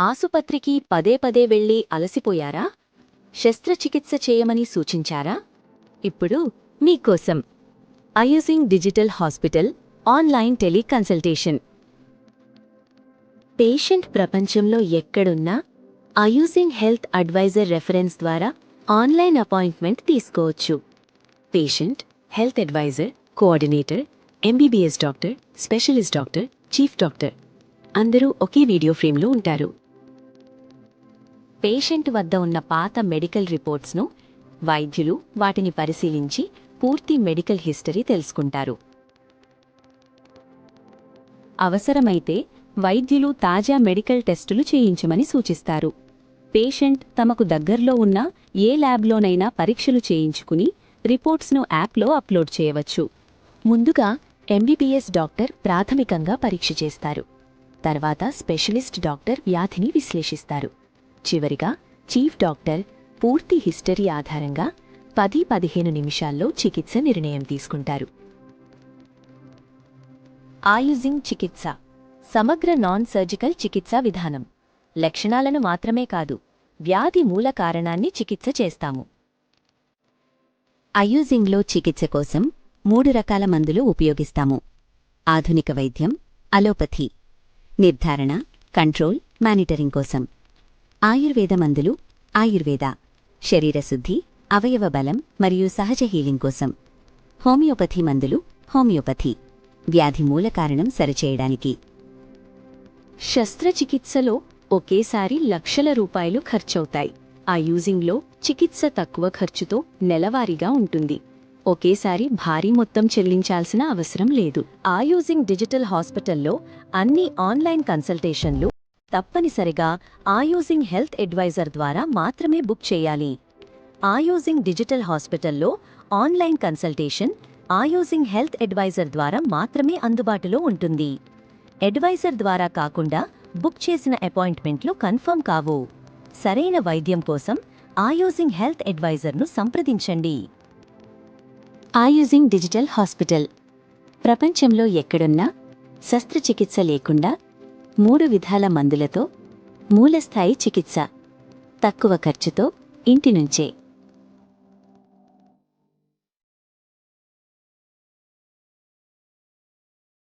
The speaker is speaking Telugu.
ఆసుపత్రికి పదే పదే వెళ్లి అలసిపోయారా? శస్త్రచికిత్స చేయమని సూచించారా? ఇప్పుడు మీకోసం అయూజింగ్ digital hospital online teleconsultation. Patient ప్రపంచంలో ఎక్కడున్నా అయూజింగ్ హెల్త్ అడ్వైజర్ రెఫరెన్స్ ద్వారా ఆన్లైన్ అపాయింట్మెంట్ తీసుకోవచ్చు. Patient, health advisor, coordinator, MBBS doctor, specialist doctor, chief doctor అందరూ ఒకే వీడియో ఫ్రేమ్లో ఉంటారు. పేషెంట్ వద్ద ఉన్న పాత మెడికల్ రిపోర్ట్స్ను వైద్యులు వాటిని పరిశీలించి పూర్తి మెడికల్ హిస్టరీ తెలుసుకుంటారు. అవసరమైతే వైద్యులు తాజా మెడికల్ టెస్టులు చేయించమని సూచిస్తారు. పేషెంట్ తమకు దగ్గర్లో ఉన్న ఏ ల్యాబ్లోనైనా పరీక్షలు చేయించుకుని రిపోర్ట్స్ను యాప్లో అప్లోడ్ చేయవచ్చు. ముందుగా ఎంబీబీఎస్ డాక్టర్ ప్రాథమికంగా పరీక్ష చేస్తారు. తర్వాత స్పెషలిస్ట్ డాక్టర్ వ్యాధిని విశ్లేషిస్తారు. చివరిగా చీఫ్ డాక్టర్ పూర్తి హిస్టరీ ఆధారంగా 10-15 నిమిషాల్లో చికిత్స నిర్ణయం తీసుకుంటారు. ఆయుజింగ్ చికిత్స సమగ్ర నాన్ సర్జికల్ చికిత్సా విధానం. లక్షణాలను మాత్రమే కాదు, వ్యాధి మూల కారణాన్ని చికిత్స చేస్తాము. అయూజింగ్లో చికిత్స కోసం 3 రకాల మందులు ఉపయోగిస్తాము. ఆధునిక వైద్యం, అలోపథీ. నిర్ధారణ, కంట్రోల్, మానిటరింగ్ కోసం. ఆయుర్వేద మందులు, ఆయుర్వేద. శరీరశుద్ధి, అవయవ బలం మరియు సహజ హీలింగ్ కోసం. హోమియోపథీ మందులు, హోమియోపథీ. వ్యాధి మూల కారణం సరిచేయడానికి. శస్త్రచికిత్సలో ఒకేసారి లక్షల రూపాయలు ఖర్చవుతాయి. అయూజింగ్లో చికిత్స తక్కువ ఖర్చుతో నెలవారీగా ఉంటుంది. ఒకేసారి భారీ మొత్తం చెల్లించాల్సిన అవసరం లేదు. ఆయూజింగ్ డిజిటల్ హాస్పిటల్లో అన్ని ఆన్లైన్ కన్సల్టేషన్లు తప్పనిసరిగా ఆయూజింగ్ హెల్త్ అడ్వైజర్ ద్వారా మాత్రమే బుక్ చేయాలి. ఆయూజింగ్ డిజిటల్ హాస్పిటల్లో ఆన్లైన్ కన్సల్టేషన్ ఆయూజింగ్ హెల్త్ అడ్వైజర్ ద్వారా మాత్రమే అందుబాటులో ఉంటుంది. అడ్వైజర్ ద్వారా కాకుండా బుక్ చేసిన అపాయింట్మెంట్లు కన్ఫర్మ్ కావు. సరైన వైద్యం కోసం ఆయూజింగ్ హెల్త్ అడ్వైజర్ను సంప్రదించండి. ఆయూజింగ్ డిజిటల్ హాస్పిటల్ ప్రపంచంలో ఎక్కడున్నా శస్త్రచికిత్స లేకుండా 3 విధాల మందులతో మూలస్థాయి చికిత్స. తక్కువ ఖర్చుతో ఇంటి నుంచే.